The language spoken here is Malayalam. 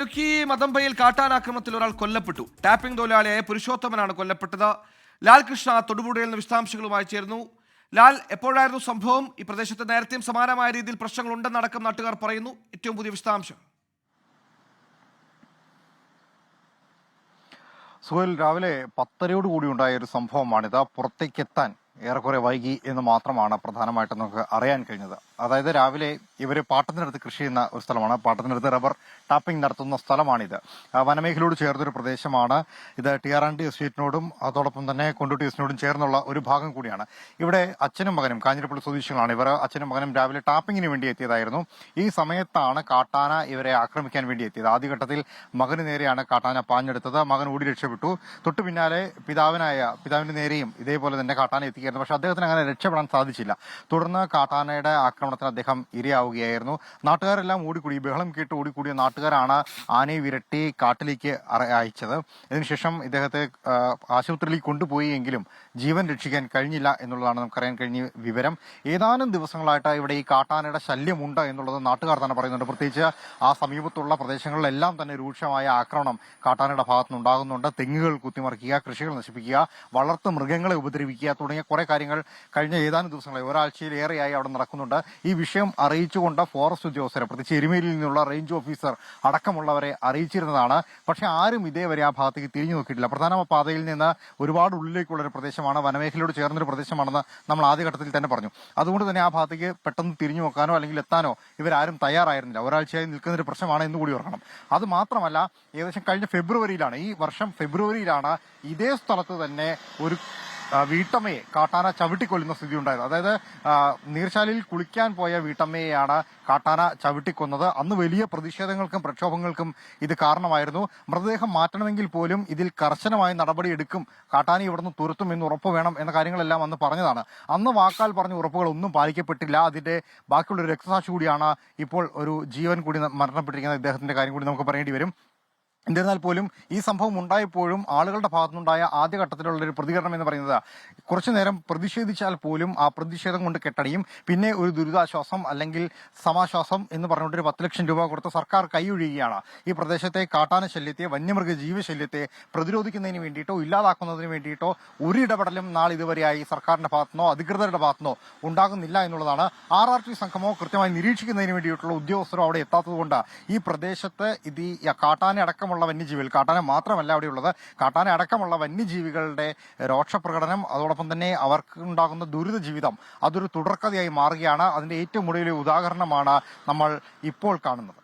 ഇടുക്കി മതമ്പയിൽ കാട്ടാനാക്രമണത്തിൽ ഒരാൾ കൊല്ലപ്പെട്ടു. ടാപ്പിംഗ് തൊഴിലാളിയായ പുരുഷോത്തമനാണ് കൊല്ലപ്പെട്ടത്. ലാൽ കൃഷ്ണ തൊടുപുഴയിൽ നിന്ന് വിശദാംശങ്ങളുമായി ചേർന്നു. ലാൽ, എപ്പോഴായിരുന്നു സംഭവം? ഈ പ്രദേശത്ത് നേരത്തെയും സമാനമായ രീതിയിൽ പ്രശ്നങ്ങളുണ്ടെന്നടക്കം നാട്ടുകാർ പറയുന്നു. ഏറ്റവും പുതിയ വിശദാംശം. സുഹേൽ, രാവിലെ 10:30 ഉണ്ടായ ഒരു സംഭവമാണിത്. പുറത്തേക്കെത്താൻ ഏറെക്കുറെ വൈകി എന്ന് മാത്രമാണ് പ്രധാനമായിട്ടും നമുക്ക് അറിയാൻ കഴിഞ്ഞത്. അതായത് രാവിലെ ഇവർ പാട്ടത്തിനടുത്ത് കൃഷി ചെയ്യുന്ന ഒരു സ്ഥലമാണ്, പാട്ടത്തിനടുത്ത് റബ്ബർ ടാപ്പിംഗ് നടത്തുന്ന സ്ഥലമാണിത്. വനമേഖലയോട് ചേർന്നൊരു പ്രദേശമാണ് ഇത്. TR&D എസ്റ്റേറ്റിനോടും അതോടൊപ്പം തന്നെ കൊണ്ടോട്ടി എസ്റ്റേറ്റിനോടും ചേർന്നുള്ള ഒരു ഭാഗം കൂടിയാണ്. ഇവിടെ അച്ഛനും മകനും, കാഞ്ഞിരപ്പള്ളി സ്വദേശികളാണ് ഇവർ. അച്ഛനും മകനും രാവിലെ ടാപ്പിങ്ങിന് വേണ്ടി എത്തിയതായിരുന്നു. ഈ സമയത്താണ് കാട്ടാന ഇവരെ ആക്രമിക്കാൻ വേണ്ടി എത്തിയത്. ആദ്യഘട്ടത്തിൽ മകന് നേരെയാണ് കാട്ടാന പാഞ്ഞെടുത്തത്. മകൻ ഓടി രക്ഷപ്പെട്ടു. തൊട്ടു പിന്നാലെ പിതാവിന്റെ നേരെയും ഇതേപോലെ തന്നെ കാട്ടാന എത്തിക്കുകയായിരുന്നു. പക്ഷെ അദ്ദേഹത്തിന് അങ്ങനെ രക്ഷപ്പെടാൻ സാധിച്ചില്ല. തുടർന്ന് കാട്ടാനയുടെ ആക്രമണത്തിന് അദ്ദേഹം ഇരയാവുകയായിരുന്നു. നാട്ടുകാരെല്ലാം ഓടിക്കൂടി, ബഹളം കേട്ട് ഓടിക്കൂടിയ നാട്ടുകാരാണ് ആനയെ വിരട്ടി കാട്ടിലേക്ക് അയച്ചത്. ഇതിനുശേഷം ഇദ്ദേഹത്തെ ആശുപത്രിയിലേക്ക് കൊണ്ടുപോയി എങ്കിലും ജീവൻ രക്ഷിക്കാൻ കഴിഞ്ഞില്ല എന്നുള്ളതാണ് നമുക്കറിയാൻ കഴിഞ്ഞ വിവരം. ഏതാനും ദിവസങ്ങളായിട്ട് ഇവിടെ ഈ കാട്ടാനയുടെ ശല്യമുണ്ട് എന്നുള്ളത് നാട്ടുകാർ തന്നെ പറയുന്നുണ്ട്. പ്രത്യേകിച്ച് ആ സമീപത്തുള്ള പ്രദേശങ്ങളിലെല്ലാം തന്നെ രൂക്ഷമായ ആക്രമണം കാട്ടാനയുടെ ഭാഗത്തുനിന്നുണ്ടാകുന്നുണ്ട്. തെങ്ങുകൾ കുത്തിമറിക്കുക, കൃഷികൾ നശിപ്പിക്കുക, വളർത്തു മൃഗങ്ങളെ ഉപദ്രവിക്കുക തുടങ്ങിയ കുറെ കാര്യങ്ങൾ കഴിഞ്ഞ ഏതാനും ദിവസങ്ങളായി, ഒരാഴ്ചയിലേറെയായി അവിടെ നടക്കുന്നുണ്ട്. ഈ വിഷയം അറിയിച്ചുകൊണ്ട് ഫോറസ്റ്റ് ഉദ്യോഗസ്ഥരെ, പ്രത്യേകിച്ച് എരുമേലിയിൽ നിന്നുള്ള റേഞ്ച് ഓഫീസർ അടക്കമുള്ളവരെ അറിയിച്ചിരുന്നതാണ്. പക്ഷെ ആരും ഇതേവരെ ആ ഭാഗത്തേക്ക് തിരിഞ്ഞു നോക്കിയിട്ടില്ല. പ്രധാന പാതയിൽ നിന്ന് ഒരുപാട് ഉള്ളിലേക്കുള്ള ഒരു പ്രദേശമാണ്, വനമേഖലയോട് ചേർന്നൊരു പ്രദേശമാണെന്ന് നമ്മൾ ആദ്യഘട്ടത്തിൽ തന്നെ പറഞ്ഞു. അതുകൊണ്ട് തന്നെ ആ ഭാഗത്തേക്ക് പെട്ടെന്ന് തിരിഞ്ഞു നോക്കാനോ അല്ലെങ്കിൽ എത്താനോ ഇവരാരും തയ്യാറായിരുന്നില്ല. ഒരാഴ്ചയായി നിൽക്കുന്ന ഒരു പ്രശ്നമാണ് എന്ന് കൂടി ഓർക്കണം. അത് മാത്രമല്ല, ഏകദേശം കഴിഞ്ഞ ഫെബ്രുവരിയിലാണ്, ഈ വർഷം ഫെബ്രുവരിയിലാണ് ഇതേ സ്ഥലത്ത് തന്നെ ഒരു വീട്ടമ്മയെ കാട്ടാന ചവിട്ടിക്കൊല്ലുന്ന സ്ഥിതി ഉണ്ടായത്. അതായത് നീർച്ചാലിൽ കുളിക്കാൻ പോയ വീട്ടമ്മയെയാണ് കാട്ടാന ചവിട്ടിക്കൊന്നത്. അന്ന് വലിയ പ്രതിഷേധങ്ങൾക്കും പ്രക്ഷോഭങ്ങൾക്കും ഇത് കാരണമായിരുന്നു. മൃതദേഹം മാറ്റണമെങ്കിൽ പോലും ഇതിൽ കർശനമായ നടപടിയെടുക്കും, കാട്ടാന ഇവിടുന്ന് തുരത്തും എന്ന് ഉറപ്പ് വേണം എന്ന കാര്യങ്ങളെല്ലാം അന്ന് പറഞ്ഞതാണ്. അന്ന് വാക്കാൽ പറഞ്ഞ ഉറപ്പുകളൊന്നും പാലിക്കപ്പെട്ടില്ല. അതിന്റെ ബാക്കിയുള്ള ഒരു രക്തസാക്ഷി കൂടിയാണ് ഇപ്പോൾ ഒരു ജീവൻ കൂടി മരണപ്പെട്ടിരിക്കുന്ന ഇദ്ദേഹത്തിന്റെ കാര്യം കൂടി നമുക്ക് പറയേണ്ടി വരും. എന്നിരുന്നാൽ പോലും ഈ സംഭവം ഉണ്ടായപ്പോഴും ആളുകളുടെ ഭാഗത്തുനിന്നുണ്ടായ ആദ്യഘട്ടത്തിലുള്ള ഒരു പ്രതികരണം എന്ന് പറയുന്നത്, കുറച്ചു നേരം പ്രതിഷേധിച്ചാൽ പോലും ആ പ്രതിഷേധം കൊണ്ട് കെട്ടടിയും, പിന്നെ ഒരു ദുരിതാശ്വാസം അല്ലെങ്കിൽ സമാശ്വാസം എന്ന് പറഞ്ഞുകൊണ്ട് ഒരു 10 ലക്ഷം രൂപ കൊടുത്ത് സർക്കാർ കൈയൊഴിയുകയാണ്. ഈ പ്രദേശത്തെ കാട്ടാന ശല്യത്തെ, വന്യമൃഗ ജീവശല്യത്തെ പ്രതിരോധിക്കുന്നതിന് വേണ്ടിയിട്ടോ ഇല്ലാതാക്കുന്നതിന് വേണ്ടിയിട്ടോ ഒരു ഇടപെടലും നാളിതുവരെയായി സർക്കാരിന്റെ ഭാഗത്തുനിന്നോ അധികൃതരുടെ ഭാഗത്തുനിന്നോ ഉണ്ടാകുന്നില്ല എന്നുള്ളതാണ്. RRT സംഘമോ കൃത്യമായി നിരീക്ഷിക്കുന്നതിന് വേണ്ടിയിട്ടുള്ള ഉദ്യോഗസ്ഥരോ അവിടെ എത്താത്തതുകൊണ്ട് ഈ പ്രദേശത്ത് ഇത് കാട്ടാന അടക്കമുള്ള വന്യജീവികൾ, കാട്ടാന മാത്രമല്ല അവിടെയുള്ളത്, കാട്ടാന അടക്കമുള്ള വന്യജീവികളുടെ രോക്ഷപ്രകടനം, അതോടൊപ്പം തന്നെ അവർക്കുണ്ടാകുന്ന ദുരിത ജീവിതം, അതൊരു തുടർക്കഥയായി മാറുകയാണ്. അതിന്റെ ഏറ്റവും ഒടുവിലെ ഉദാഹരണമാണ് നമ്മൾ ഇപ്പോൾ കാണുന്നത്.